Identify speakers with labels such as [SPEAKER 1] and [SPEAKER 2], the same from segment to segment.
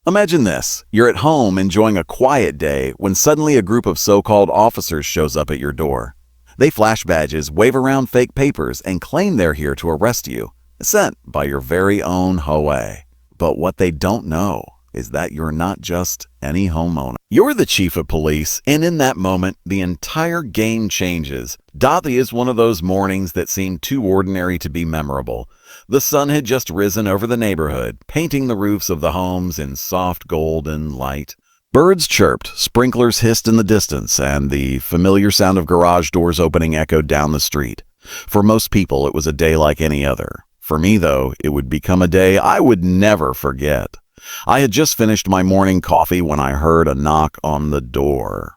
[SPEAKER 1] Imagine this. You're at home enjoying a quiet day when suddenly a group of so-called officers shows up at your door. They flash badges, wave around fake papers, and claim they're here to arrest you, sent by your very own HOA. But what they don't know is that you're not just any homeowner. You're the chief of police, and in that moment, the entire game changes. Dothy is one of those mornings that seem too ordinary to be memorable. The sun had just risen over the neighborhood, painting the roofs of the homes in soft golden light. Birds chirped, sprinklers hissed in the distance, and the familiar sound of garage doors opening echoed down the street. For most people, it was a day like any other. For me, though, it would become a day I would never forget. I had just finished my morning coffee when I heard a knock on the door.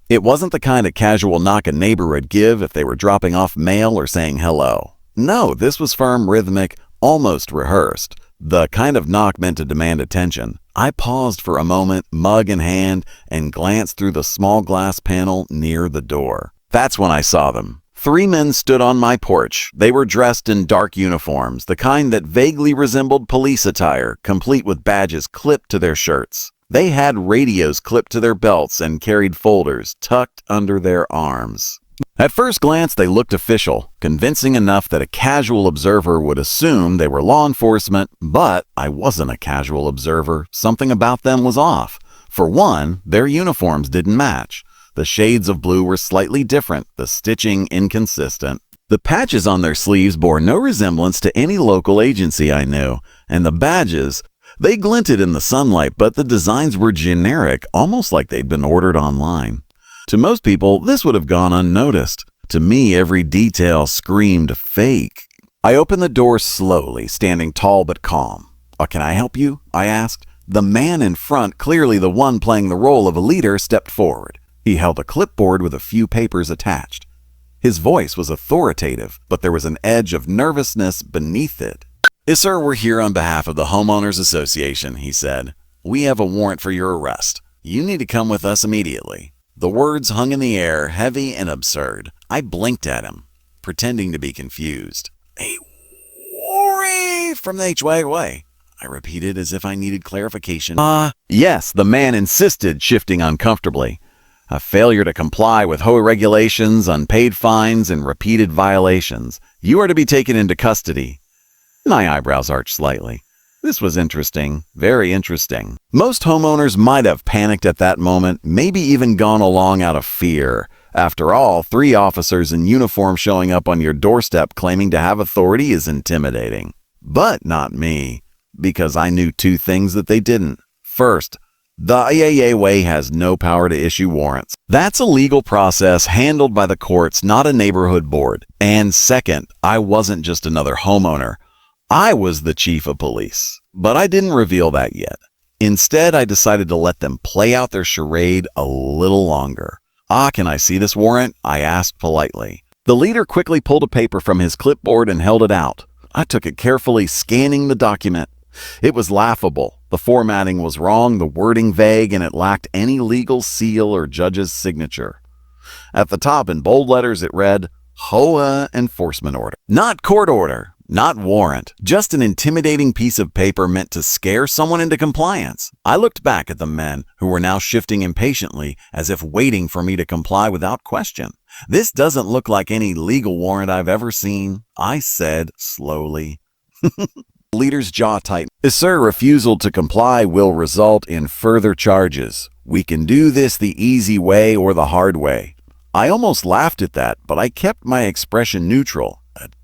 [SPEAKER 1] It wasn't the kind of casual knock a neighbor would give if they were dropping off mail or saying hello. No, this was firm, rhythmic, almost rehearsed. The kind of knock meant to demand attention. I paused for a moment, mug in hand, and glanced through the small glass panel near the door. That's when I saw them. 3 men stood on my porch. They were dressed in dark uniforms, the kind that vaguely resembled police attire, complete with badges clipped to their shirts. They had radios clipped to their belts and carried folders tucked under their arms. At first glance, they looked official, convincing enough that a casual observer would assume they were law enforcement, but I wasn't a casual observer. Something about them was off. For one, their uniforms didn't match. The shades of blue were slightly different, the stitching inconsistent. The patches on their sleeves bore no resemblance to any local agency I knew, and the badges, they glinted in the sunlight, but the designs were generic, almost like they'd been ordered online. To most people, this would have gone unnoticed. To me, every detail screamed fake. I opened the door slowly, standing tall but calm. "Can I help you?" I asked. The man in front, clearly the one playing the role of a leader, stepped forward. He held a clipboard with a few papers attached. His voice was authoritative, but there was an edge of nervousness beneath it. "Yes, sir, we're here on behalf of the Homeowners Association," he said. "We have a warrant for your arrest. You need to come with us immediately." The words hung in the air, heavy and absurd. I blinked at him, pretending to be confused. "A warrant from the HOA," I repeated as if I needed clarification. Yes, the man insisted, shifting uncomfortably. "A failure to comply with HOA regulations, unpaid fines, and repeated violations. You are to be taken into custody." My eyebrows arched slightly. This was interesting, very interesting. Most homeowners might have panicked at that moment, maybe even gone along out of fear. After all, 3 officers in uniform showing up on your doorstep claiming to have authority is intimidating. But not me, because I knew 2 things that they didn't. First, the HOA has no power to issue warrants. That's a legal process handled by the courts, not a neighborhood board. And second, I wasn't just another homeowner. I was the chief of police, but I didn't reveal that yet. Instead, I decided to let them play out their charade a little longer. "Can I see this warrant?" I asked politely. The leader quickly pulled a paper from his clipboard and held it out. I took it carefully, scanning the document. It was laughable. The formatting was wrong, the wording vague, and it lacked any legal seal or judge's signature. At the top, in bold letters, it read, HOA Enforcement Order. Not court order, not warrant, just an intimidating piece of paper meant to scare someone into compliance. I looked back at the men, who were now shifting impatiently, as if waiting for me to comply without question. "This doesn't look like any legal warrant I've ever seen," I said slowly. The leader's jaw tightened. "Sir, refusal to comply will result in further charges. We can do this the easy way or the hard way." I almost laughed at that, but I kept my expression neutral.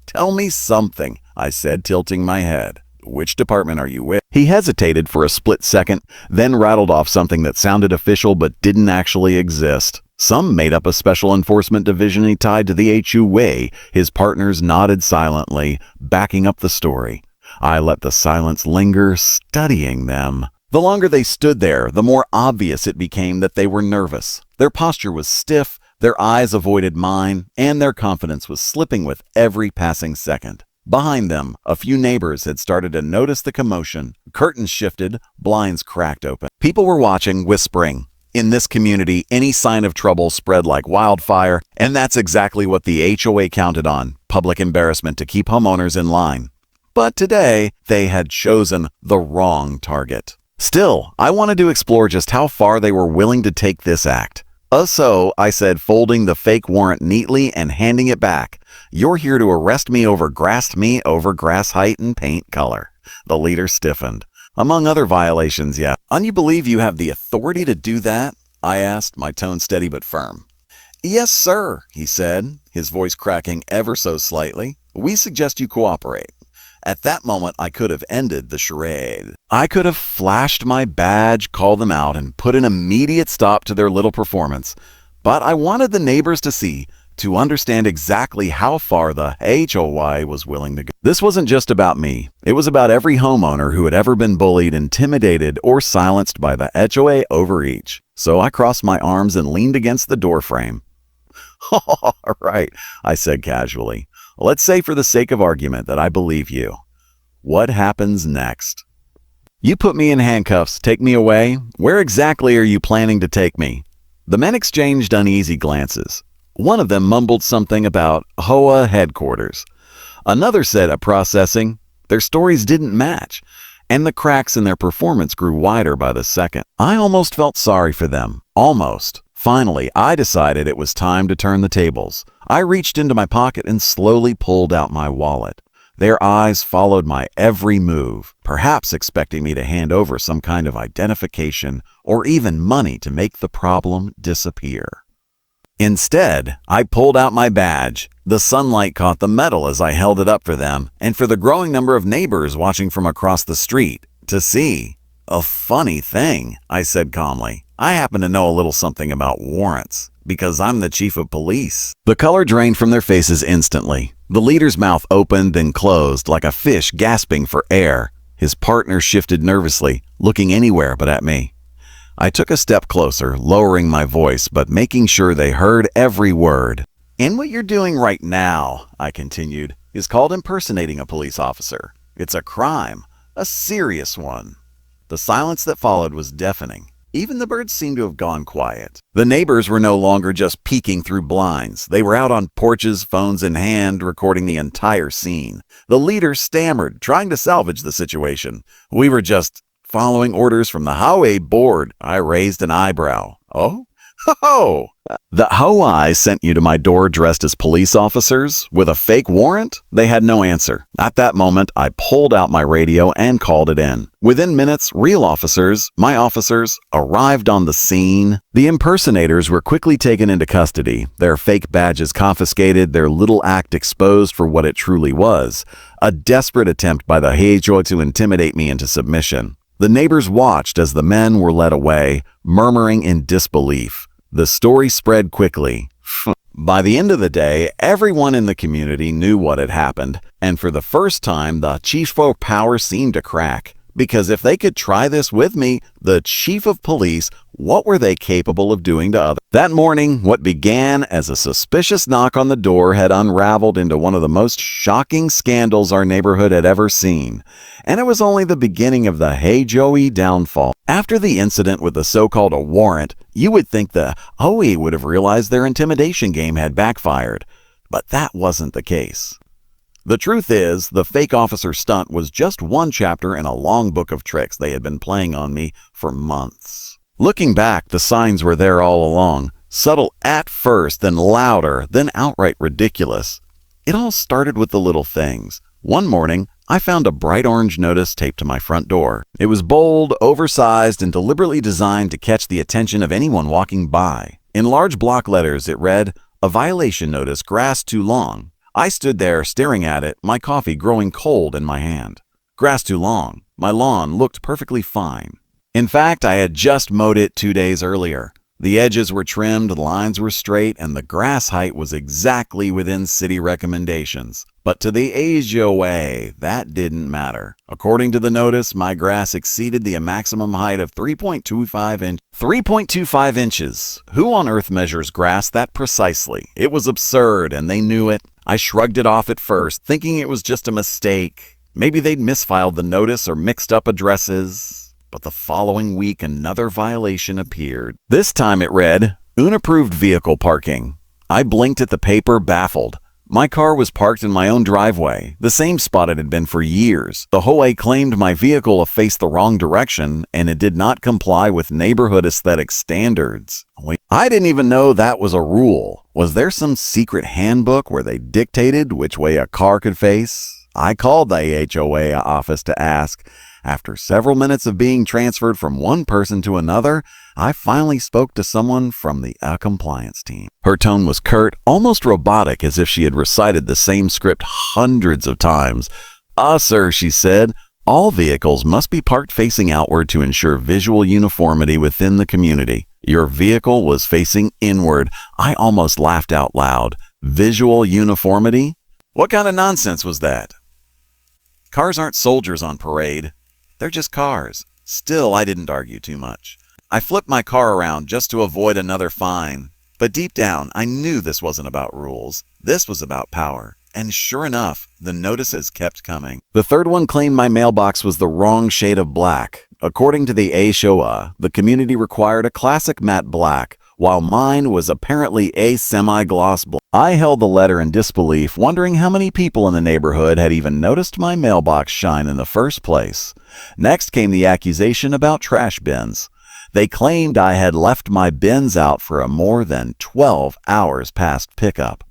[SPEAKER 1] "Tell me something," I said, tilting my head. "Which department are you with?" He hesitated for a split second, then rattled off something that sounded official but didn't actually exist. Some made up a special enforcement division he tied to the HOA. His partners nodded silently, backing up the story. I let the silence linger, studying them. The longer they stood there, the more obvious it became that they were nervous. Their posture was stiff, their eyes avoided mine, and their confidence was slipping with every passing second. Behind them, a few neighbors had started to notice the commotion. Curtains shifted, blinds cracked open. People were watching, whispering. In this community, any sign of trouble spread like wildfire, and that's exactly what the HOA counted on, public embarrassment to keep homeowners in line. But today, they had chosen the wrong target. Still, I wanted to explore just how far they were willing to take this act. So, I said, folding the fake warrant neatly and handing it back. You're here to arrest me over grass height and paint color. The leader stiffened. Among other violations, yeah. And you believe you have the authority to do that? I asked, my tone steady but firm. Yes, sir, he said, his voice cracking ever so slightly. We suggest you cooperate. At that moment, I could have ended the charade. I could have flashed my badge, called them out, and put an immediate stop to their little performance. But I wanted the neighbors to see, to understand exactly how far the HOA was willing to go. This wasn't just about me. It was about every homeowner who had ever been bullied, intimidated, or silenced by the HOA overreach. So I crossed my arms and leaned against the doorframe. All right, I said casually. Let's say for the sake of argument that I believe you. What happens next? You put me in handcuffs, take me away. Where exactly are you planning to take me? The men exchanged uneasy glances. One of them mumbled something about HOA headquarters. Another said a processing. Their stories didn't match, and the cracks in their performance grew wider by the second. I almost felt sorry for them. Almost. Finally, I decided it was time to turn the tables. I reached into my pocket and slowly pulled out my wallet. Their eyes followed my every move, perhaps expecting me to hand over some kind of identification or even money to make the problem disappear. Instead, I pulled out my badge. The sunlight caught the metal as I held it up for them and for the growing number of neighbors watching from across the street to see. A funny thing, I said calmly. I happen to know a little something about warrants, because I'm the chief of police. The color drained from their faces instantly. The leader's mouth opened and closed like a fish gasping for air. His partner shifted nervously, looking anywhere but at me. I took a step closer, lowering my voice, but making sure they heard every word. And what you're doing right now, I continued, is called impersonating a police officer. It's a crime, a serious one. The silence that followed was deafening. Even the birds seemed to have gone quiet. The neighbors were no longer just peeking through blinds. They were out on porches, phones in hand, recording the entire scene. The leader stammered, trying to salvage the situation. We were just following orders from the HOA board. I raised an eyebrow. Oh? Ho-ho! The HOA sent you to my door dressed as police officers with a fake warrant? They had no answer. At that moment, I pulled out my radio and called it in. Within minutes, real officers, my officers, arrived on the scene. The impersonators were quickly taken into custody, their fake badges confiscated, their little act exposed for what it truly was, a desperate attempt by the HOA to intimidate me into submission. The neighbors watched as the men were led away, murmuring in disbelief. The story spread quickly. By the end of the day, everyone in the community knew what had happened, and for the first time, the chief of power seemed to crack. Because if they could try this with me, the chief of police, what were they capable of doing to others? That morning, what began as a suspicious knock on the door had unraveled into one of the most shocking scandals our neighborhood had ever seen. And it was only the beginning of the HOA downfall. After the incident with the so-called warrant, you would think the HOA would have realized their intimidation game had backfired. But that wasn't the case. The truth is, the fake officer stunt was just one chapter in a long book of tricks they had been playing on me for months. Looking back, the signs were there all along, subtle at first, then louder, then outright ridiculous. It all started with the little things. One morning, I found a bright orange notice taped to my front door. It was bold, oversized, and deliberately designed to catch the attention of anyone walking by. In large block letters, it read, "A violation notice, grass too long." I stood there staring at it, my coffee growing cold in my hand. Grass too long. My lawn looked perfectly fine. In fact, I had just mowed it 2 days earlier. The edges were trimmed, the lines were straight, and the grass height was exactly within city recommendations. But to the HOA, that didn't matter. According to the notice, my grass exceeded the maximum height of 3.25 inches. Who on earth measures grass that precisely? It was absurd, and they knew it. I shrugged it off at first, thinking it was just a mistake. Maybe they'd misfiled the notice or mixed up addresses. But the following week, another violation appeared. This time it read, "Unapproved vehicle parking." I blinked at the paper, baffled. My car was parked in my own driveway, the same spot it had been for years. The HOA claimed my vehicle faced the wrong direction and it did not comply with neighborhood aesthetic standards. I didn't even know that was a rule. Was there some secret handbook where they dictated which way a car could face? I called the HOA office to ask. After several minutes of being transferred from one person to another, I finally spoke to someone from the compliance team. Her tone was curt, almost robotic, as if she had recited the same script hundreds of times. Sir," she said, "all vehicles must be parked facing outward to ensure visual uniformity within the community. Your vehicle was facing inward." I almost laughed out loud. Visual uniformity? What kind of nonsense was that? Cars aren't soldiers on parade. They're just cars. Still, I didn't argue too much. I flipped my car around just to avoid another fine. But deep down, I knew this wasn't about rules. This was about power. And sure enough, the notices kept coming. The third one claimed my mailbox was the wrong shade of black. According to the HOA, the community required a classic matte black, while mine was apparently a semi-gloss black. I held the letter in disbelief, wondering how many people in the neighborhood had even noticed my mailbox shine in the first place. Next came the accusation about trash bins. They claimed I had left my bins out for a more than 12 hours past pickup.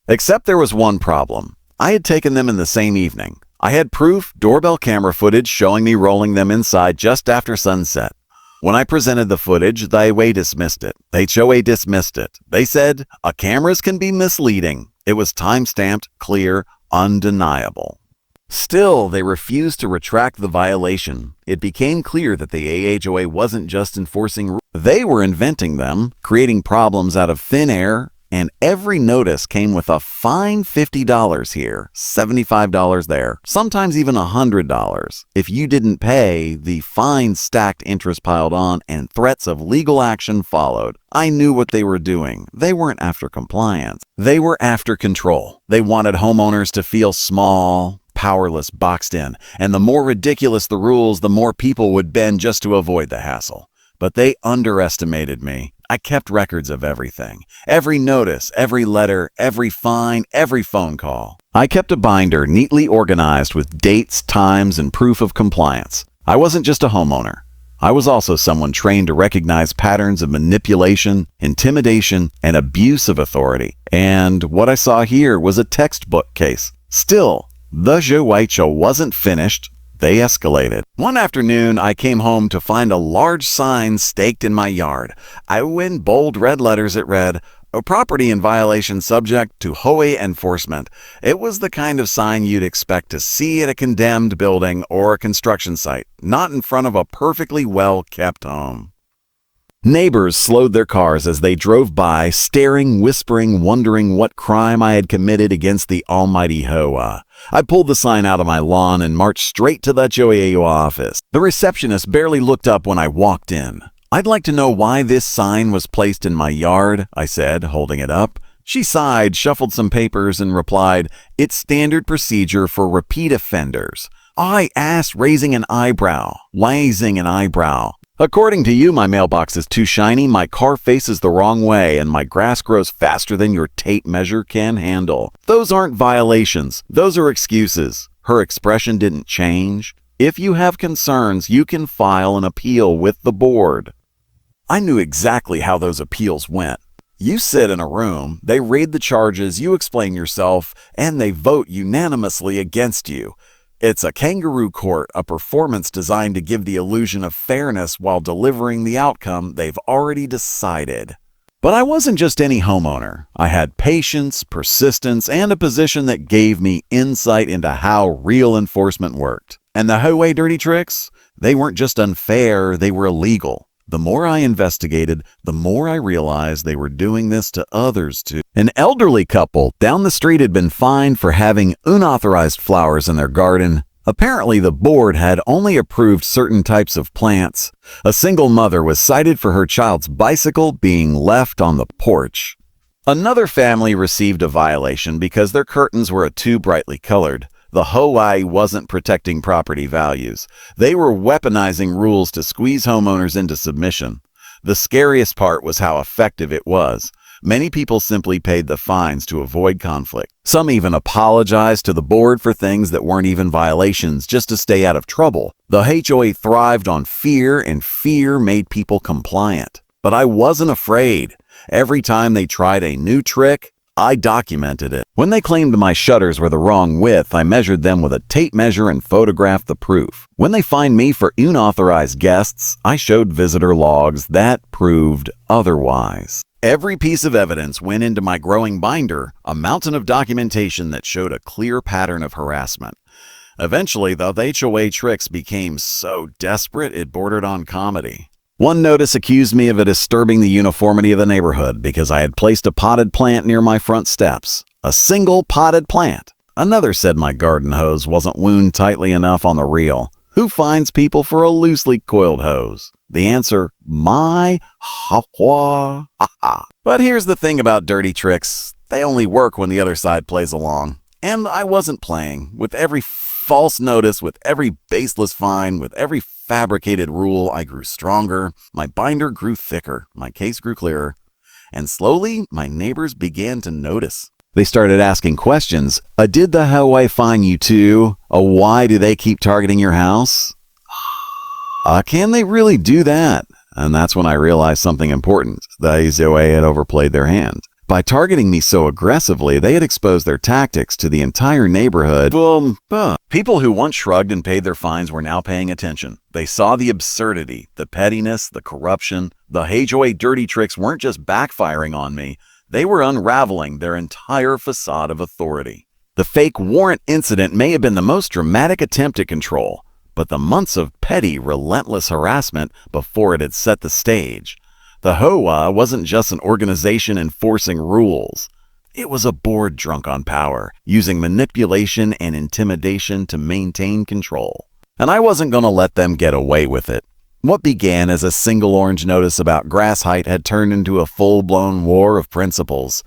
[SPEAKER 1] Except there was one problem. I had taken them in the same evening. I had proof, doorbell camera footage showing me rolling them inside just after sunset. When I presented the footage, the HOA dismissed it. The HOA dismissed it. They said, cameras can be misleading. It was time-stamped, clear, undeniable. Still, they refused to retract the violation. It became clear that the HOA wasn't just enforcing rules. They were inventing them, creating problems out of thin air, and every notice came with a fine $50 here, $75 there, sometimes even $100. If you didn't pay, the fine stacked interest piled on and threats of legal action followed. I knew what they were doing. They weren't after compliance. They were after control. They wanted homeowners to feel small, powerless, boxed in, and the more ridiculous the rules, the more people would bend just to avoid the hassle. But they underestimated me. I kept records of everything. Every notice, every letter, every fine, every phone call. I kept a binder neatly organized with dates, times, and proof of compliance. I wasn't just a homeowner. I was also someone trained to recognize patterns of manipulation, intimidation, and abuse of authority. And what I saw here was a textbook case. Still, the HOA wasn't finished. They escalated. One afternoon, I came home to find a large sign staked in my yard. In bold red letters it read, "A property in violation subject to HOA enforcement." It was the kind of sign you'd expect to see at a condemned building or a construction site, not in front of a perfectly well-kept home. Neighbors slowed their cars as they drove by, staring, whispering, wondering what crime I had committed against the almighty HOA. I pulled the sign out of my lawn and marched straight to the HOA office. The receptionist barely looked up when I walked in. "I'd like to know why this sign was placed in my yard," I said, holding it up. She sighed, shuffled some papers, and replied, "It's standard procedure for repeat offenders." I asked, raising an eyebrow. "According to you, my mailbox is too shiny, my car faces the wrong way, and my grass grows faster than your tape measure can handle. Those aren't violations. Those are excuses." Her expression didn't change. "If you have concerns, you can file an appeal with the board." I knew exactly how those appeals went. You sit in a room, they read the charges, you explain yourself, and they vote unanimously against you. It's a kangaroo court, a performance designed to give the illusion of fairness while delivering the outcome they've already decided. But I wasn't just any homeowner. I had patience, persistence, and a position that gave me insight into how real enforcement worked. And the HOA dirty tricks? They weren't just unfair, they were illegal. The more I investigated, the more I realized they were doing this to others too. An elderly couple down the street had been fined for having unauthorized flowers in their garden. Apparently, the board had only approved certain types of plants. A single mother was cited for her child's bicycle being left on the porch. Another family received a violation because their curtains were too brightly colored. The HOA wasn't protecting property values. They were weaponizing rules to squeeze homeowners into submission. The scariest part was how effective it was. Many people simply paid the fines to avoid conflict. Some even apologized to the board for things that weren't even violations just to stay out of trouble. The HOA thrived on fear, and fear made people compliant. But I wasn't afraid. Every time they tried a new trick, I documented it. When they claimed my shutters were the wrong width, I measured them with a tape measure and photographed the proof. When they fined me for unauthorized guests, I showed visitor logs that proved otherwise. Every piece of evidence went into my growing binder, a mountain of documentation that showed a clear pattern of harassment. Eventually, the HOA tricks became so desperate it bordered on comedy. One notice accused me of disturbing the uniformity of the neighborhood because I had placed a potted plant near my front steps. A single potted plant. Another said my garden hose wasn't wound tightly enough on the reel. Who fines people for a loosely coiled hose? The answer, my HOA. But here's the thing about dirty tricks. They only work when the other side plays along. And I wasn't playing. With every false notice, with every baseless fine, with every fabricated rule, I grew stronger. My binder grew thicker. My case grew clearer. And slowly, my neighbors began to notice. They started asking questions. Did the HOA fine you too? Why do they keep targeting your house? Can they really do that? And that's when I realized something important. The HOA had overplayed their hand. By targeting me so aggressively, they had exposed their tactics to the entire neighborhood. Boom. People who once shrugged and paid their fines were now paying attention. They saw the absurdity, the pettiness, the corruption. The HOA dirty tricks weren't just backfiring on me. They were unraveling their entire facade of authority. The fake warrant incident may have been the most dramatic attempt at control, but the months of petty, relentless harassment before it had set the stage. The HOA wasn't just an organization enforcing rules. It was a board drunk on power, using manipulation and intimidation to maintain control. And I wasn't going to let them get away with it. What began as a single orange notice about grass height had turned into a full-blown war of principles.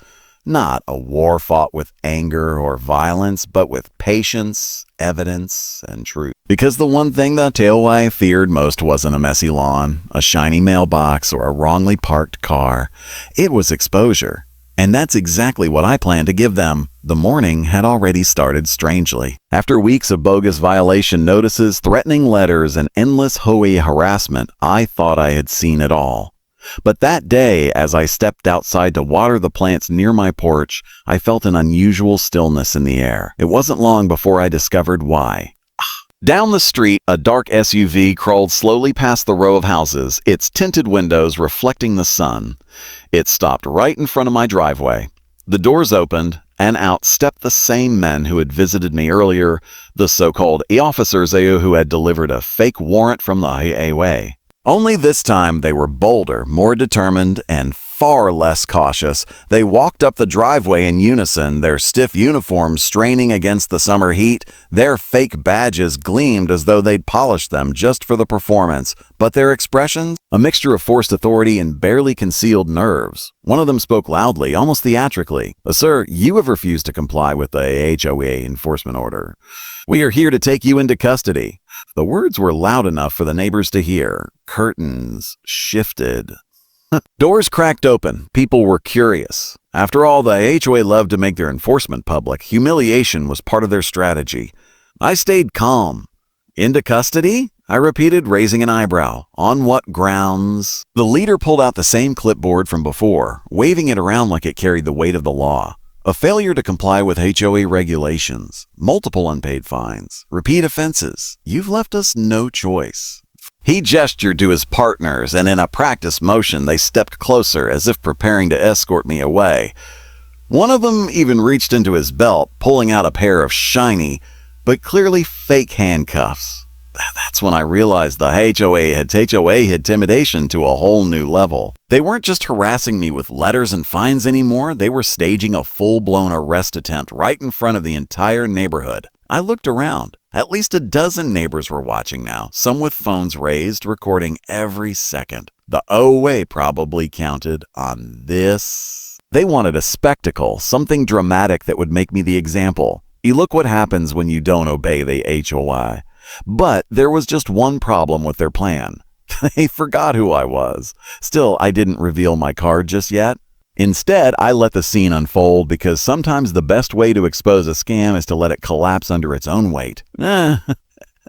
[SPEAKER 1] Not a war fought with anger or violence, but with patience, evidence, and truth. Because the one thing the HOA feared most wasn't a messy lawn, a shiny mailbox, or a wrongly parked car. It was exposure. And that's exactly what I planned to give them. The morning had already started strangely. After weeks of bogus violation notices, threatening letters, and endless HOA harassment, I thought I had seen it all. But that day, as I stepped outside to water the plants near my porch, I felt an unusual stillness in the air. It wasn't long before I discovered why. Down the street, a dark SUV crawled slowly past the row of houses, its tinted windows reflecting the sun. It stopped right in front of my driveway. The doors opened, and out stepped the same men who had visited me earlier, the so-called officers who had delivered a fake warrant from the HOA. Only this time they were bolder, more determined, and far less cautious. They walked up the driveway in unison, their stiff uniforms straining against the summer heat. Their fake badges gleamed as though they'd polished them just for the performance. But their expressions? A mixture of forced authority and barely concealed nerves. One of them spoke loudly, almost theatrically. Sir, you have refused to comply with the HOA enforcement order. We are here to take you into custody. The words were loud enough for the neighbors to hear. Curtains shifted. Doors cracked open. People were curious. After all, the HOA loved to make their enforcement public. Humiliation was part of their strategy. I stayed calm. Into custody? I repeated, raising an eyebrow. On what grounds? The leader pulled out the same clipboard from before, waving it around like it carried the weight of the law. A failure to comply with HOA regulations, multiple unpaid fines, repeat offenses. You've left us no choice. He gestured to his partners, and in a practice motion, they stepped closer as if preparing to escort me away. One of them even reached into his belt, pulling out a pair of shiny, but clearly fake handcuffs. That's when I realized the HOA had intimidation to a whole new level. They weren't just harassing me with letters and fines anymore. They were staging a full-blown arrest attempt right in front of the entire neighborhood. I looked around. At least a dozen neighbors were watching now, some with phones raised, recording every second. The HOA probably counted on this. They wanted a spectacle, something dramatic that would make me the example. You look what happens when you don't obey the HOA. But there was just one problem with their plan. They forgot who I was. Still, I didn't reveal my card just yet. Instead, I let the scene unfold because sometimes the best way to expose a scam is to let it collapse under its own weight.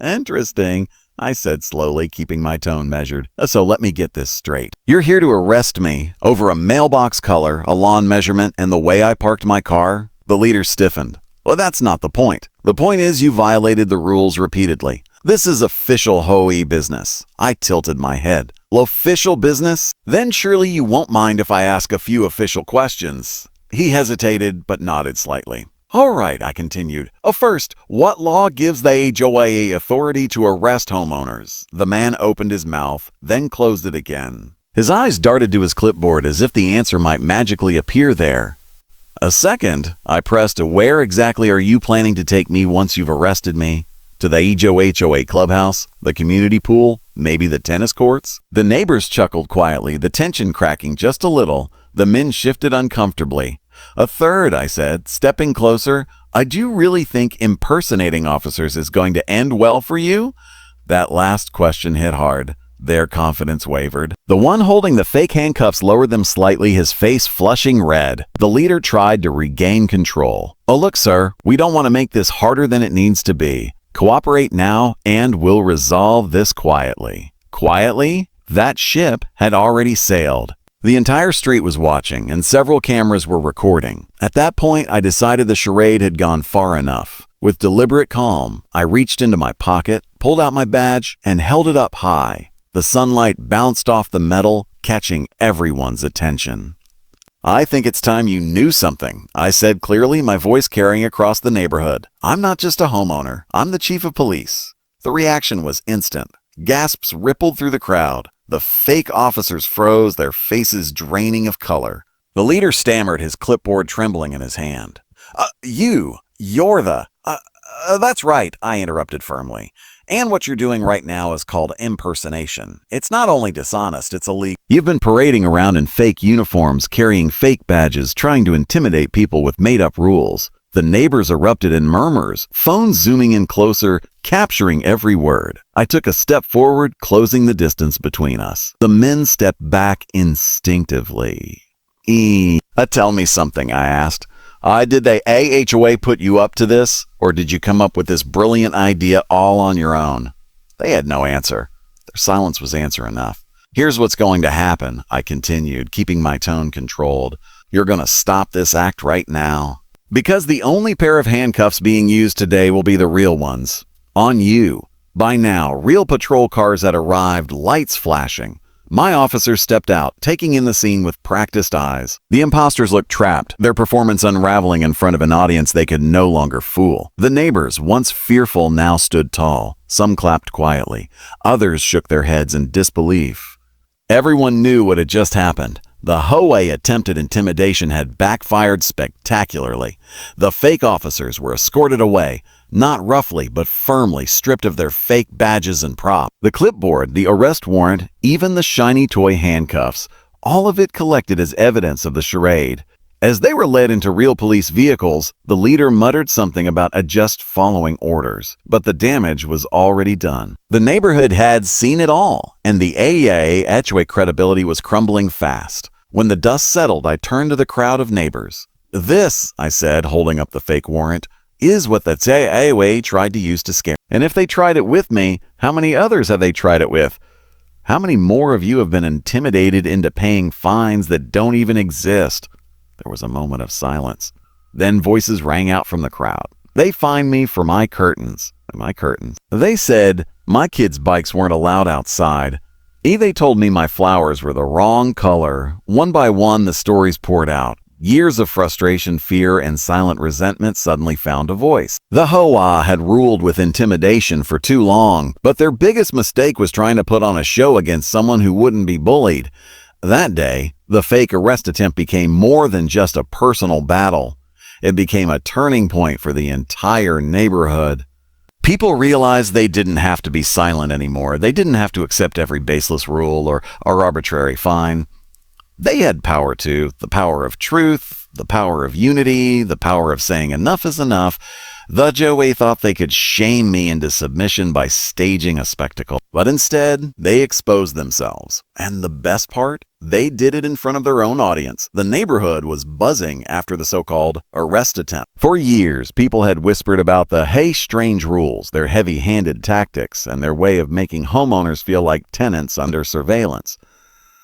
[SPEAKER 1] Interesting, I said slowly, keeping my tone measured. So let me get this straight. You're here to arrest me over a mailbox color, a lawn measurement, and the way I parked my car? The leader stiffened. Well, that's not the point. The point is you violated the rules repeatedly. This is official HOA business. I tilted my head. Official business? Then surely you won't mind if I ask a few official questions. He hesitated, but nodded slightly. All right, I continued. First, what law gives the HOA authority to arrest homeowners? The man opened his mouth, then closed it again. His eyes darted to his clipboard as if the answer might magically appear there. A second, I pressed, where exactly are you planning to take me once you've arrested me? To the HOA clubhouse, the community pool, maybe the tennis courts? The neighbors chuckled quietly, the tension cracking just a little. The men shifted uncomfortably. A third, I said, stepping closer, do you really think impersonating officers is going to end well for you? That last question hit hard. Their confidence wavered. The one holding the fake handcuffs lowered them slightly, his face flushing red. The leader tried to regain control. Look, sir, we don't want to make this harder than it needs to be. Cooperate now, and we'll resolve this quietly. Quietly? That ship had already sailed. The entire street was watching, and several cameras were recording. At that point, I decided the charade had gone far enough. With deliberate calm, I reached into my pocket, pulled out my badge, and held it up high. The sunlight bounced off the metal, catching everyone's attention. I think it's time you knew something, I said clearly, my voice carrying across the neighborhood. I'm not just a homeowner. I'm the chief of police. The reaction was instant. Gasps rippled through the crowd. The fake officers froze, their faces draining of color. The leader stammered, his clipboard trembling in his hand. You're the... That's right, I interrupted firmly. And what you're doing right now is called impersonation. It's not only dishonest, it's illegal. You've been parading around in fake uniforms, carrying fake badges, trying to intimidate people with made-up rules. The neighbors erupted in murmurs, phones zooming in closer, capturing every word. I took a step forward, closing the distance between us. The men stepped back instinctively. Tell me something, I asked. Did the HOA put you up to this, or did you come up with this brilliant idea all on your own? They had no answer. Their silence was answer enough. Here's what's going to happen, I continued, keeping my tone controlled. You're going to stop this act right now. Because the only pair of handcuffs being used today will be the real ones. On you. By now, real patrol cars had arrived, lights flashing. My officers stepped out, taking in the scene with practiced eyes. The imposters looked trapped, their performance unraveling in front of an audience they could no longer fool. The neighbors, once fearful, now stood tall. Some clapped quietly. Others shook their heads in disbelief. Everyone knew what had just happened. The HOA attempted intimidation had backfired spectacularly. The fake officers were escorted away, not roughly but firmly stripped of their fake badges and props. The clipboard, the arrest warrant, even the shiny toy handcuffs, all of it collected as evidence of the charade. As they were led into real police vehicles, the leader muttered something about just following orders. But the damage was already done. The neighborhood had seen it all, and the HOA credibility was crumbling fast. When the dust settled, I turned to the crowd of neighbors. This, I said, holding up the fake warrant, is what the HOA tried to use to scare. And if they tried it with me, how many others have they tried it with? How many more of you have been intimidated into paying fines that don't even exist? There was a moment of silence. Then voices rang out from the crowd. They fined me for my curtains. They said my kids' bikes weren't allowed outside. They told me my flowers were the wrong color. One by one, the stories poured out. Years of frustration, fear, and silent resentment suddenly found a voice. The HOA had ruled with intimidation for too long, but their biggest mistake was trying to put on a show against someone who wouldn't be bullied. That day, the fake arrest attempt became more than just a personal battle. It became a turning point for the entire neighborhood. People realized they didn't have to be silent anymore. They didn't have to accept every baseless rule or arbitrary fine. They had power too, the power of truth, the power of unity, the power of saying enough is enough, the HOA thought they could shame me into submission by staging a spectacle. But instead, they exposed themselves. And the best part? They did it in front of their own audience. The neighborhood was buzzing after the so-called arrest attempt. For years, people had whispered about the hey strange rules, their heavy-handed tactics, and their way of making homeowners feel like tenants under surveillance.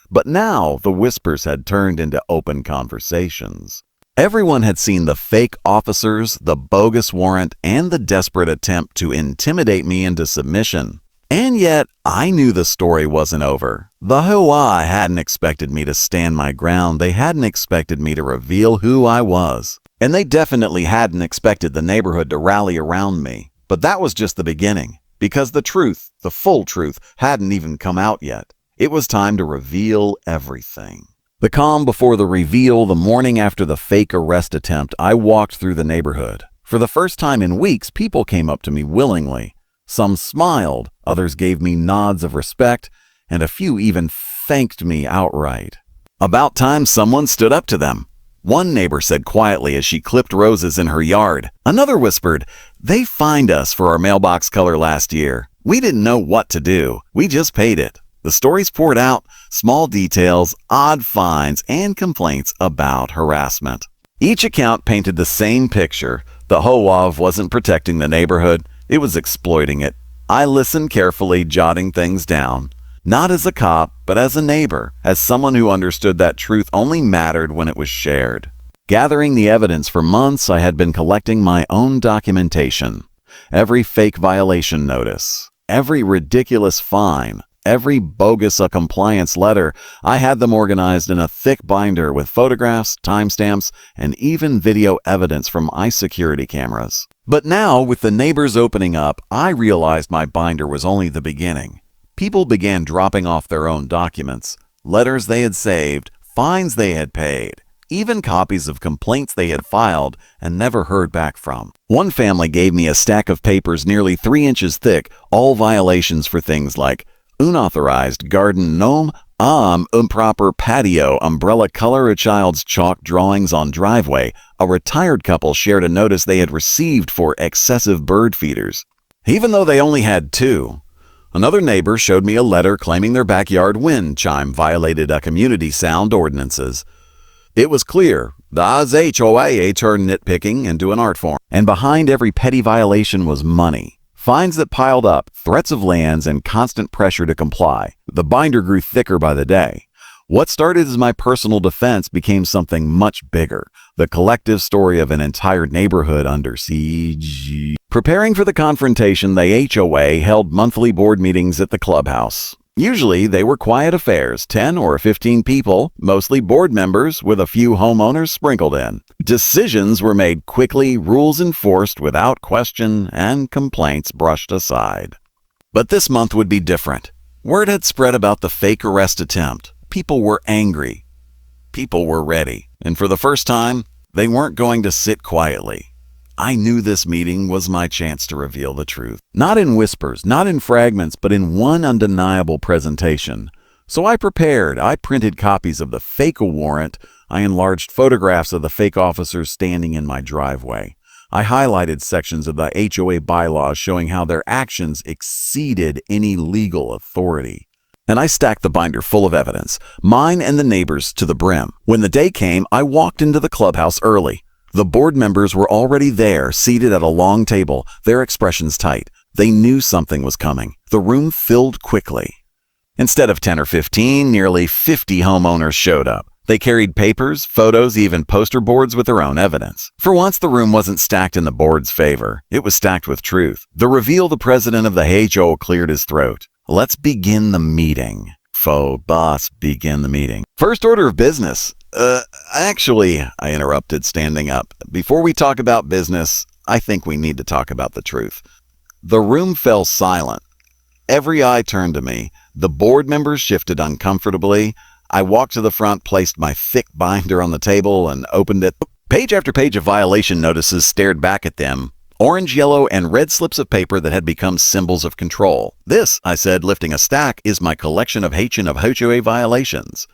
[SPEAKER 1] But now, the whispers had turned into open conversations. Everyone had seen the fake officers, the bogus warrant, and the desperate attempt to intimidate me into submission. And yet, I knew the story wasn't over. The HOA hadn't expected me to stand my ground. They hadn't expected me to reveal who I was. And they definitely hadn't expected the neighborhood to rally around me. But that was just the beginning, because the truth, the full truth, hadn't even come out yet. It was time to reveal everything. The calm before the reveal, the morning after the fake arrest attempt, I walked through the neighborhood. For the first time in weeks, people came up to me willingly. Some smiled, others gave me nods of respect, and a few even thanked me outright. About time someone stood up to them. One neighbor said quietly as she clipped roses in her yard. Another whispered, "They fined us for our mailbox color last year. We didn't know what to do. We just paid it." The stories poured out, small details, odd fines, and complaints about harassment. Each account painted the same picture. The HOA wasn't protecting the neighborhood, it was exploiting it. I listened carefully, jotting things down. Not as a cop, but as a neighbor, as someone who understood that truth only mattered when it was shared. Gathering the evidence for months, I had been collecting my own documentation. Every fake violation notice, every ridiculous fine, every bogus compliance letter, I had them organized in a thick binder with photographs, timestamps, and even video evidence from ICE security cameras. But now, with the neighbors opening up, I realized my binder was only the beginning. People began dropping off their own documents, letters they had saved, fines they had paid, even copies of complaints they had filed and never heard back from. One family gave me a stack of papers nearly 3 inches thick, all violations for things like unauthorized garden gnome, improper patio, umbrella color, a child's chalk drawings on driveway. A retired couple shared a notice they had received for excessive bird feeders, even though they only had 2. Another neighbor showed me a letter claiming their backyard wind chime violated community sound ordinances. It was clear the HOA turned nitpicking into an art form, and behind every petty violation was money. Fines that piled up, threats of lands, and constant pressure to comply. The binder grew thicker by the day. What started as my personal defense became something much bigger, the collective story of an entire neighborhood under siege. Preparing for the confrontation, the HOA held monthly board meetings at the clubhouse. Usually, they were quiet affairs, 10 or 15 people, mostly board members with a few homeowners sprinkled in. Decisions were made quickly, rules enforced without question, and complaints brushed aside. But this month would be different. Word had spread about the fake arrest attempt. People were angry. People were ready. And for the first time, they weren't going to sit quietly. I knew this meeting was my chance to reveal the truth. Not in whispers, not in fragments, but in one undeniable presentation. So I prepared. I printed copies of the fake warrant. I enlarged photographs of the fake officers standing in my driveway. I highlighted sections of the HOA bylaws showing how their actions exceeded any legal authority. And I stacked the binder full of evidence, mine and the neighbors to the brim. When the day came, I walked into the clubhouse early. The board members were already there, seated at a long table, their expressions tight. They knew something was coming. The room filled quickly. Instead of 10 or 15, nearly 50 homeowners showed up. They carried papers, photos, even poster boards with their own evidence. For once, the room wasn't stacked in the board's favor. It was stacked with truth. The reveal, the president of the HOA cleared his throat. Let's begin the meeting. Faux boss, begin the meeting. First order of business. Actually, I interrupted, standing up. Before we talk about business, I think we need to talk about the truth. The room fell silent. Every eye turned to me. The board members shifted uncomfortably. I walked to the front, placed my thick binder on the table, and opened it. Page after page of violation notices stared back at them. Orange, yellow, and red slips of paper that had become symbols of control. This, I said, lifting a stack, is my collection of HOA violations.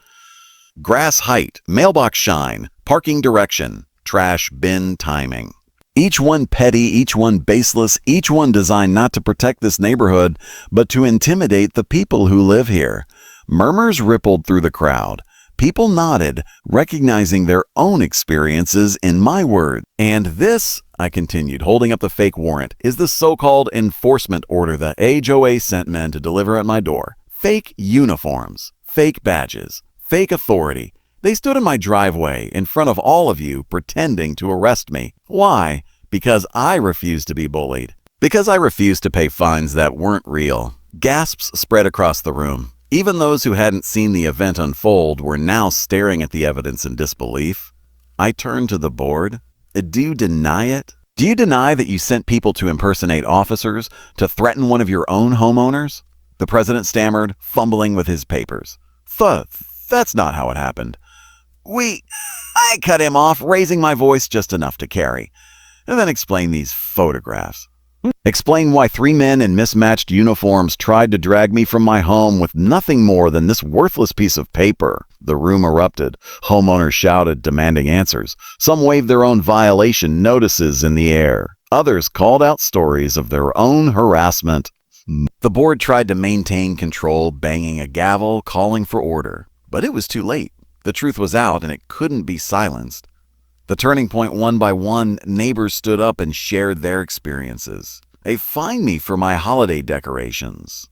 [SPEAKER 1] Grass height, mailbox shine, Parking direction, trash bin timing. Each one petty, each one baseless, each one designed not to protect this neighborhood, but to intimidate the people who live here. Murmurs rippled through the crowd. People nodded, recognizing their own experiences in my words. And this, I continued, holding up the fake warrant, is the so-called enforcement order the HOA sent men to deliver at my door. Fake uniforms, fake badges, fake authority. They stood in my driveway in front of all of you, pretending to arrest me. Why? Because I refused to be bullied. Because I refused to pay fines that weren't real. Gasps spread across the room. Even those who hadn't seen the event unfold were now staring at the evidence in disbelief. I turned to the board. Do you deny it? Do you deny that you sent people to impersonate officers, to threaten one of your own homeowners? The president stammered, fumbling with his papers. That's not how it happened. I cut him off, raising my voice just enough to carry. And then explain these photographs. Explain why 3 men in mismatched uniforms tried to drag me from my home with nothing more than this worthless piece of paper. The room erupted. Homeowners shouted, demanding answers. Some waved their own violation notices in the air. Others called out stories of their own harassment. The board tried to maintain control, banging a gavel, calling for order. But it was too late. The truth was out, and it couldn't be silenced. The turning point, one by one, neighbors stood up and shared their experiences. They fined me for my holiday decorations.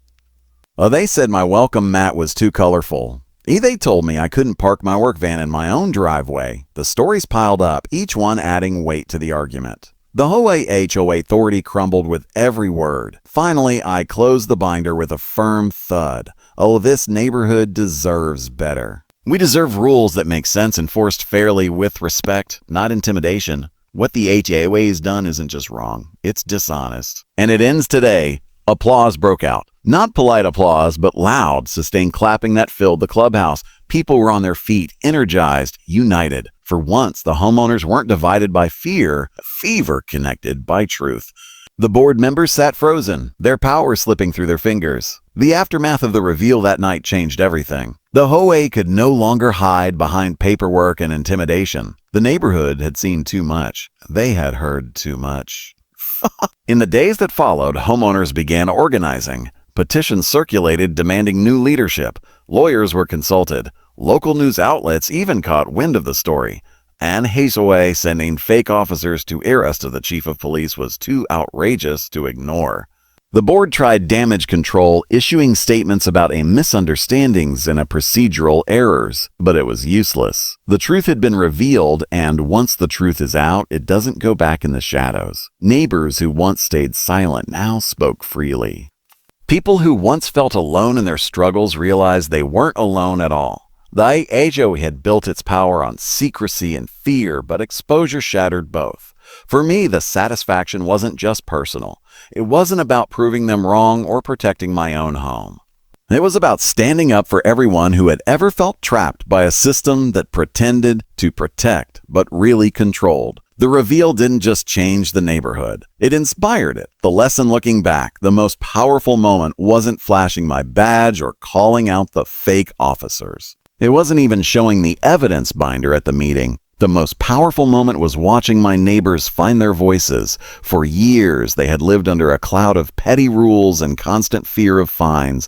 [SPEAKER 1] They said my welcome mat was too colorful. They told me I couldn't park my work van in my own driveway. The stories piled up, each one adding weight to the argument. The HOA authority crumbled with every word. Finally, I closed the binder with a firm thud. Oh, this neighborhood deserves better. We deserve rules that make sense, enforced fairly with respect, not intimidation. What the HOA's done isn't just wrong, it's dishonest. And it ends today. Applause broke out. Not polite applause, but loud, sustained clapping that filled the clubhouse. People were on their feet, energized, united. For once, the homeowners weren't divided by fear, fever connected by truth. The board members sat frozen, their power slipping through their fingers. The aftermath of the reveal that night changed everything. The HOA could no longer hide behind paperwork and intimidation. The neighborhood had seen too much. They had heard too much. In the days that followed, homeowners began organizing. Petitions circulated demanding new leadership. Lawyers were consulted. Local news outlets even caught wind of the story. And HOA sending fake officers to arrest the chief of police was too outrageous to ignore. The board tried damage control, issuing statements about misunderstandings and procedural errors, but it was useless. The truth had been revealed, and once the truth is out, it doesn't go back in the shadows. Neighbors who once stayed silent now spoke freely. People who once felt alone in their struggles realized they weren't alone at all. The HOA had built its power on secrecy and fear, but exposure shattered both. For me, the satisfaction wasn't just personal. It wasn't about proving them wrong or protecting my own home. It was about standing up for everyone who had ever felt trapped by a system that pretended to protect, but really controlled. The reveal didn't just change the neighborhood. It inspired it. The lesson looking back, the most powerful moment wasn't flashing my badge or calling out the fake officers. It wasn't even showing the evidence binder at the meeting. The most powerful moment was watching my neighbors find their voices. For years, they had lived under a cloud of petty rules and constant fear of fines.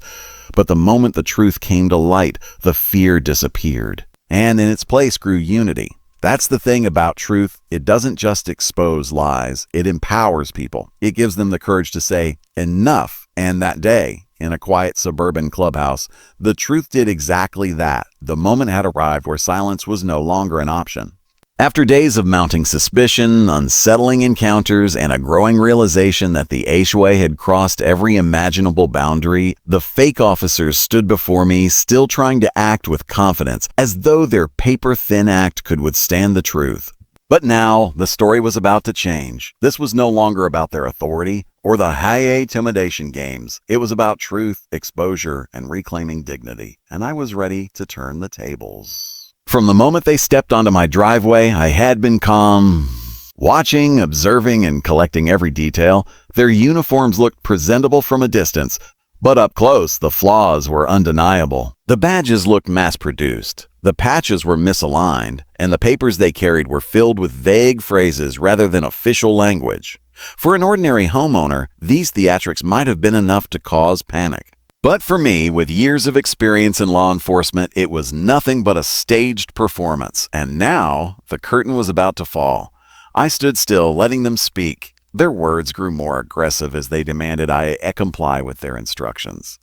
[SPEAKER 1] But the moment the truth came to light, the fear disappeared. And in its place grew unity. That's the thing about truth. It doesn't just expose lies. It empowers people. It gives them the courage to say, enough. And that day, in a quiet suburban clubhouse, the truth did exactly that. The moment had arrived where silence was no longer an option. After days of mounting suspicion, unsettling encounters, and a growing realization that the HOA had crossed every imaginable boundary, the fake officers stood before me, still trying to act with confidence, as though their paper-thin act could withstand the truth. But now, the story was about to change. This was no longer about their authority or the high intimidation games. It was about truth, exposure, and reclaiming dignity. And I was ready to turn the tables. From the moment they stepped onto my driveway, I had been calm, watching, observing, and collecting every detail. Their uniforms looked presentable from a distance, But up close, the flaws were undeniable. The badges looked mass-produced, the patches were misaligned, and the papers they carried were filled with vague phrases rather than official language. For an ordinary homeowner, these theatrics might have been enough to cause panic. But for me, with years of experience in law enforcement, it was nothing but a staged performance, and now the curtain was about to fall. I stood still, letting them speak. Their words grew more aggressive as they demanded I comply with their instructions.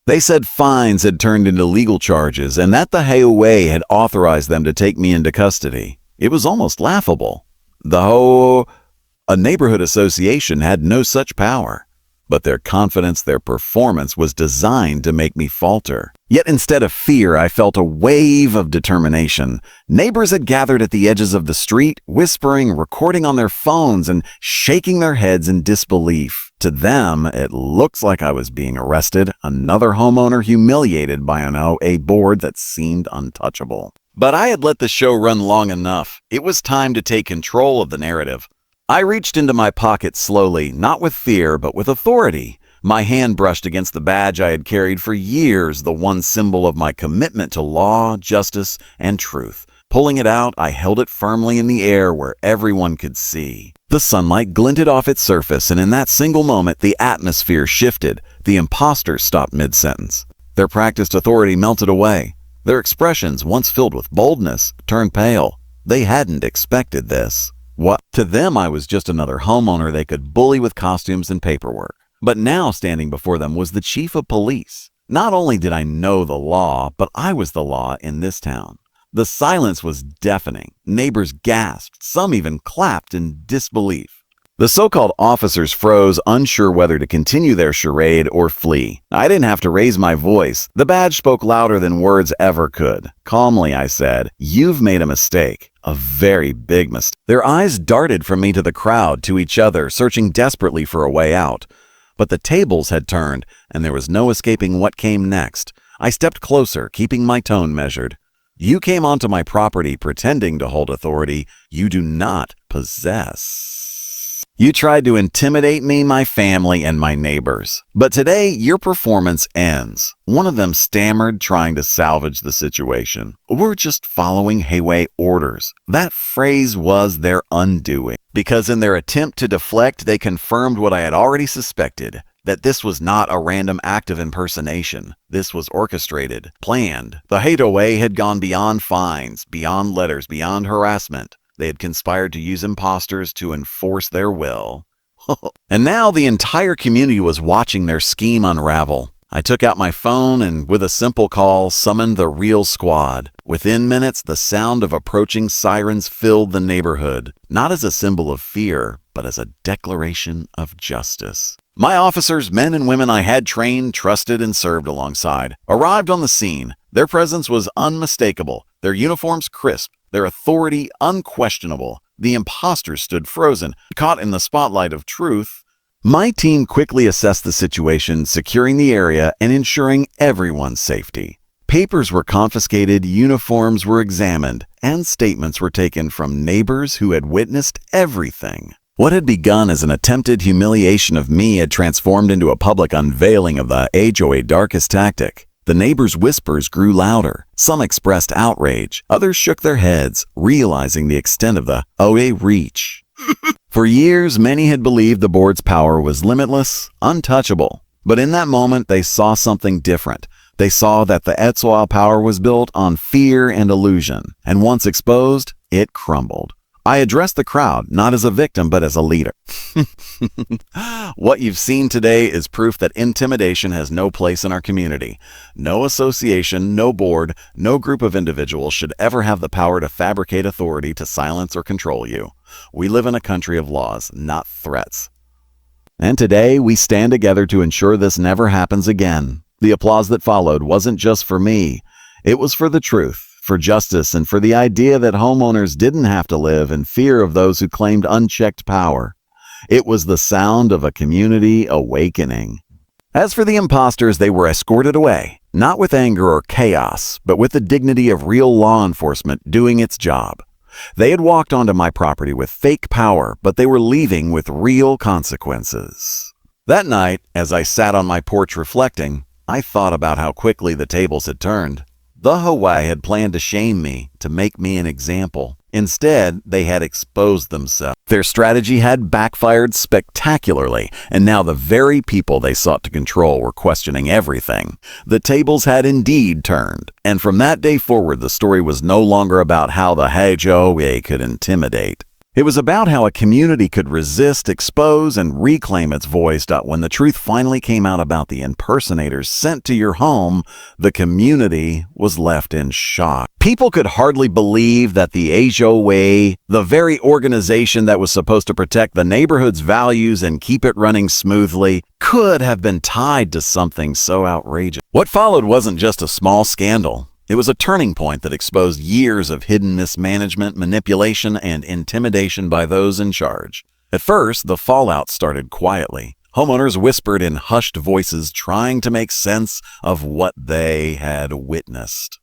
[SPEAKER 1] They said fines had turned into legal charges and that the HOA had authorized them to take me into custody. It was almost laughable. A neighborhood association had no such power. But their confidence, their performance was designed to make me falter. Yet instead of fear, I felt a wave of determination. Neighbors had gathered at the edges of the street, whispering, recording on their phones, and shaking their heads in disbelief. To them, it looks like I was being arrested, another homeowner humiliated by an HOA board that seemed untouchable. But I had let the show run long enough. It was time to take control of the narrative. I reached into my pocket slowly, not with fear, but with authority. My hand brushed against the badge I had carried for years, the one symbol of my commitment to law, justice, and truth. Pulling it out, I held it firmly in the air where everyone could see. The sunlight glinted off its surface, and in that single moment, the atmosphere shifted. The imposters stopped mid-sentence. Their practiced authority melted away. Their expressions, once filled with boldness, turned pale. They hadn't expected this. What? To them, I was just another homeowner they could bully with costumes and paperwork. But now standing before them was the chief of police. Not only did I know the law, but I was the law in this town. The silence was deafening. Neighbors gasped. Some even clapped in disbelief. The so-called officers froze, unsure whether to continue their charade or flee. I didn't have to raise my voice. The badge spoke louder than words ever could. Calmly, I said, "You've made a mistake. A very big mistake." Their eyes darted from me to the crowd, to each other, searching desperately for a way out. But the tables had turned, and there was no escaping what came next. I stepped closer, keeping my tone measured. "You came onto my property pretending to hold authority you do not possess. You tried to intimidate me, my family, and my neighbors. But today, your performance ends." One of them stammered, trying to salvage the situation. "We're just following HOA orders." That phrase was their undoing, because in their attempt to deflect, they confirmed what I had already suspected, that this was not a random act of impersonation. This was orchestrated, planned. The HOA had gone beyond fines, beyond letters, beyond harassment. They had conspired to use imposters to enforce their will. And now the entire community was watching their scheme unravel. I took out my phone and, with a simple call, summoned the real squad. Within minutes, the sound of approaching sirens filled the neighborhood, not as a symbol of fear, but as a declaration of justice. My officers, men and women I had trained, trusted, and served alongside, arrived on the scene. Their presence was unmistakable, their uniforms crisp, their authority unquestionable. The imposters stood frozen, caught in the spotlight of truth. My team quickly assessed the situation, securing the area and ensuring everyone's safety. Papers were confiscated, uniforms were examined, and statements were taken from neighbors who had witnessed everything. What had begun as an attempted humiliation of me had transformed into a public unveiling of the HOA darkest tactic. The neighbors' whispers grew louder. Some expressed outrage. Others shook their heads, realizing the extent of the HOA reach. For years, many had believed the board's power was limitless, untouchable. But in that moment, they saw something different. They saw that the HOA power was built on fear and illusion, and once exposed, it crumbled. I addressed the crowd, not as a victim, but as a leader. What you've seen today is proof that intimidation has no place in our community. No association, no board, no group of individuals should ever have the power to fabricate authority to silence or control you. We live in a country of laws, not threats. And today, we stand together to ensure this never happens again. The applause that followed wasn't just for me. It was for the truth, for justice, and for the idea that homeowners didn't have to live in fear of those who claimed unchecked power. It was the sound of a community awakening. As for the imposters, they were escorted away, not with anger or chaos, but with the dignity of real law enforcement doing its job. They had walked onto my property with fake power, but they were leaving with real consequences. That night, as I sat on my porch reflecting, I thought about how quickly the tables had turned. The HOA had planned to shame me, to make me an example. Instead, they had exposed themselves. Their strategy had backfired spectacularly, and now the very people they sought to control were questioning everything. The tables had indeed turned, and from that day forward, the story was no longer about how the HOA could intimidate. It was about how a community could resist, expose, and reclaim its voice. When the truth finally came out about the impersonators sent to your home, the community was left in shock. People could hardly believe that the HOA, the very organization that was supposed to protect the neighborhood's values and keep it running smoothly, could have been tied to something so outrageous. What followed wasn't just a small scandal. It was a turning point that exposed years of hidden mismanagement, manipulation, and intimidation by those in charge. At first, the fallout started quietly. Homeowners whispered in hushed voices, trying to make sense of what they had witnessed.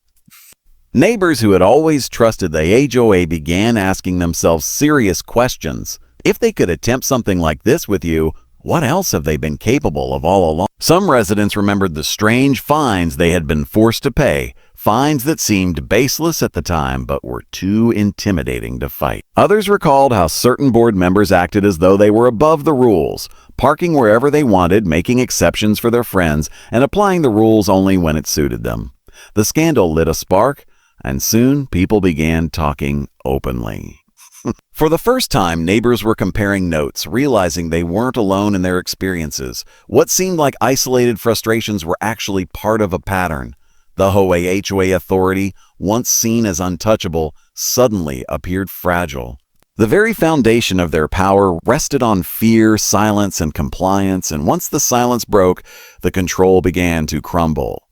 [SPEAKER 1] Neighbors who had always trusted the HOA began asking themselves serious questions. If they could attempt something like this with you, what else have they been capable of all along? Some residents remembered the strange fines they had been forced to pay, fines that seemed baseless at the time but were too intimidating to fight. Others recalled how certain board members acted as though they were above the rules, parking wherever they wanted, making exceptions for their friends, and applying the rules only when it suited them. The scandal lit a spark, and soon people began talking openly. For the first time, neighbors were comparing notes, realizing they weren't alone in their experiences. What seemed like isolated frustrations were actually part of a pattern. The HOA authority, once seen as untouchable, suddenly appeared fragile. The very foundation of their power rested on fear, silence, and compliance, and once the silence broke, the control began to crumble.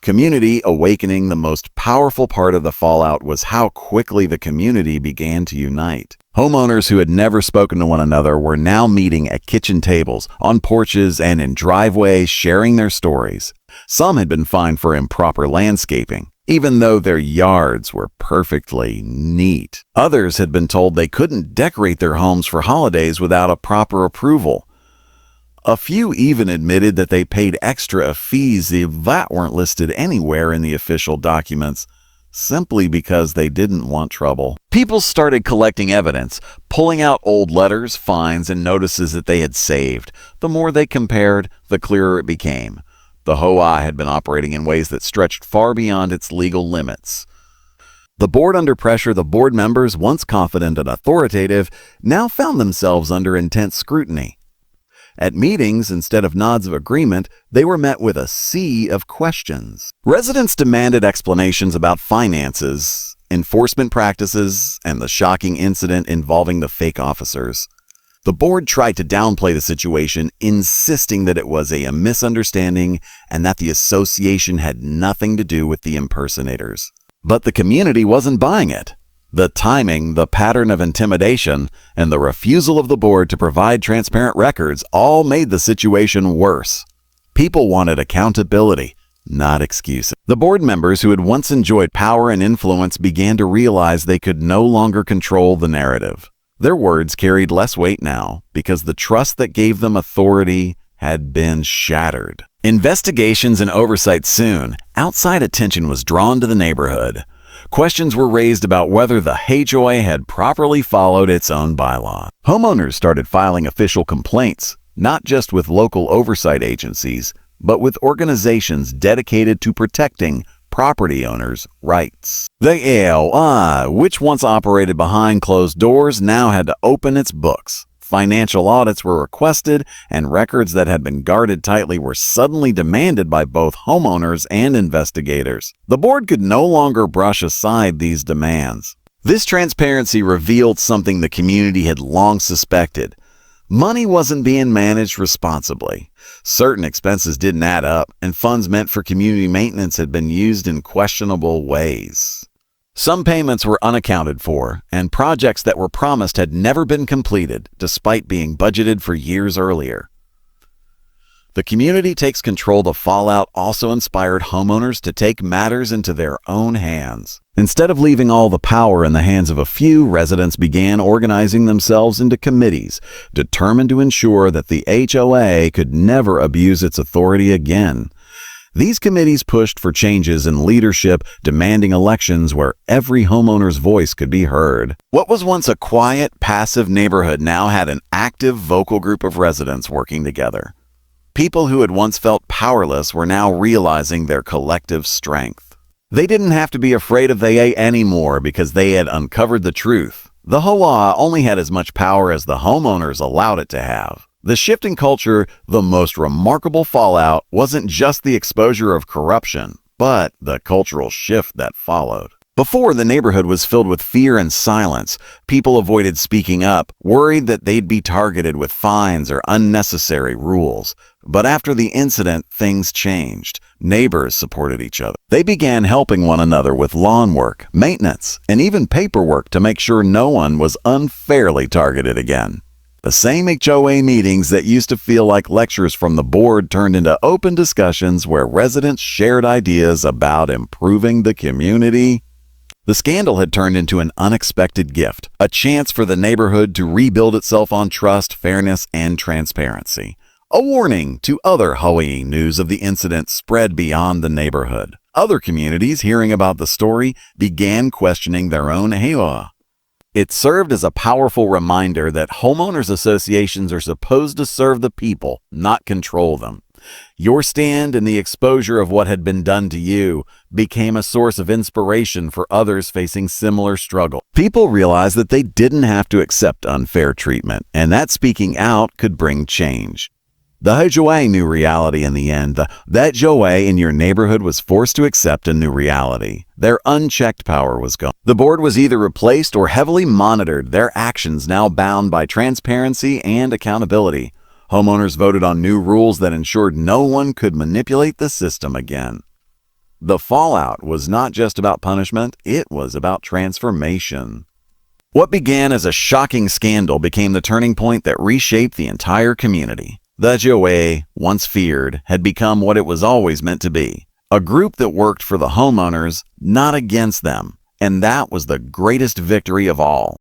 [SPEAKER 1] Community awakening. The most powerful part of the fallout was how quickly the community began to unite. Homeowners who had never spoken to one another were now meeting at kitchen tables, on porches, and in driveways, sharing their stories. Some had been fined for improper landscaping, even though their yards were perfectly neat. Others had been told they couldn't decorate their homes for holidays without a proper approval. A few even admitted that they paid extra fees that weren't listed anywhere in the official documents, simply because they didn't want trouble. People started collecting evidence, pulling out old letters, fines, and notices that they had saved. The more they compared, the clearer it became. The HOA had been operating in ways that stretched far beyond its legal limits. The board under pressure, the board members, once confident and authoritative, now found themselves under intense scrutiny. At meetings, instead of nods of agreement, they were met with a sea of questions. Residents demanded explanations about finances, enforcement practices, and the shocking incident involving the fake officers. The board tried to downplay the situation, insisting that it was a misunderstanding and that the association had nothing to do with the impersonators. But the community wasn't buying it. The timing, the pattern of intimidation, and the refusal of the board to provide transparent records all made the situation worse. People wanted accountability, not excuses. The board members who had once enjoyed power and influence began to realize they could no longer control the narrative. Their words carried less weight now because the trust that gave them authority had been shattered. Investigations and oversight soon. Outside attention was drawn to the neighborhood. Questions were raised about whether the HOA had properly followed its own bylaw. Homeowners started filing official complaints, not just with local oversight agencies, but with organizations dedicated to protecting property owners' rights. The HOA, which once operated behind closed doors, now had to open its books. Financial audits were requested, and records that had been guarded tightly were suddenly demanded by both homeowners and investigators. The board could no longer brush aside these demands. This transparency revealed something the community had long suspected. Money wasn't being managed responsibly. Certain expenses didn't add up, and funds meant for community maintenance had been used in questionable ways. Some payments were unaccounted for, and projects that were promised had never been completed, despite being budgeted for years earlier. The community takes control. The fallout also inspired homeowners to take matters into their own hands. Instead of leaving all the power in the hands of a few, residents began organizing themselves into committees, determined to ensure that the HOA could never abuse its authority again. These committees pushed for changes in leadership, demanding elections where every homeowner's voice could be heard. What was once a quiet, passive neighborhood now had an active, vocal group of residents working together. People who had once felt powerless were now realizing their collective strength. They didn't have to be afraid of the HOA anymore because they had uncovered the truth. The HOA only had as much power as the homeowners allowed it to have. The shift in culture, the most remarkable fallout, wasn't just the exposure of corruption, but the cultural shift that followed. Before, the neighborhood was filled with fear and silence. People avoided speaking up, worried that they'd be targeted with fines or unnecessary rules. But after the incident, things changed. Neighbors supported each other. They began helping one another with lawn work, maintenance, and even paperwork to make sure no one was unfairly targeted again. The same HOA meetings that used to feel like lectures from the board turned into open discussions where residents shared ideas about improving the community. The scandal had turned into an unexpected gift, a chance for the neighborhood to rebuild itself on trust, fairness, and transparency. A warning to other HOA. News of the incident spread beyond the neighborhood. Other communities, hearing about the story, began questioning their own HOA. It served as a powerful reminder that homeowners associations are supposed to serve the people, not control them. Your stand and the exposure of what had been done to you became a source of inspiration for others facing similar struggle. People realized that they didn't have to accept unfair treatment, and that speaking out could bring change. The HOA knew reality in the end. That HOA in your neighborhood was forced to accept a new reality. Their unchecked power was gone. The board was either replaced or heavily monitored, their actions now bound by transparency and accountability. Homeowners voted on new rules that ensured no one could manipulate the system again. The fallout was not just about punishment, it was about transformation. What began as a shocking scandal became the turning point that reshaped the entire community. The HOA, once feared, had become what it was always meant to be, a group that worked for the homeowners, not against them. And that was the greatest victory of all.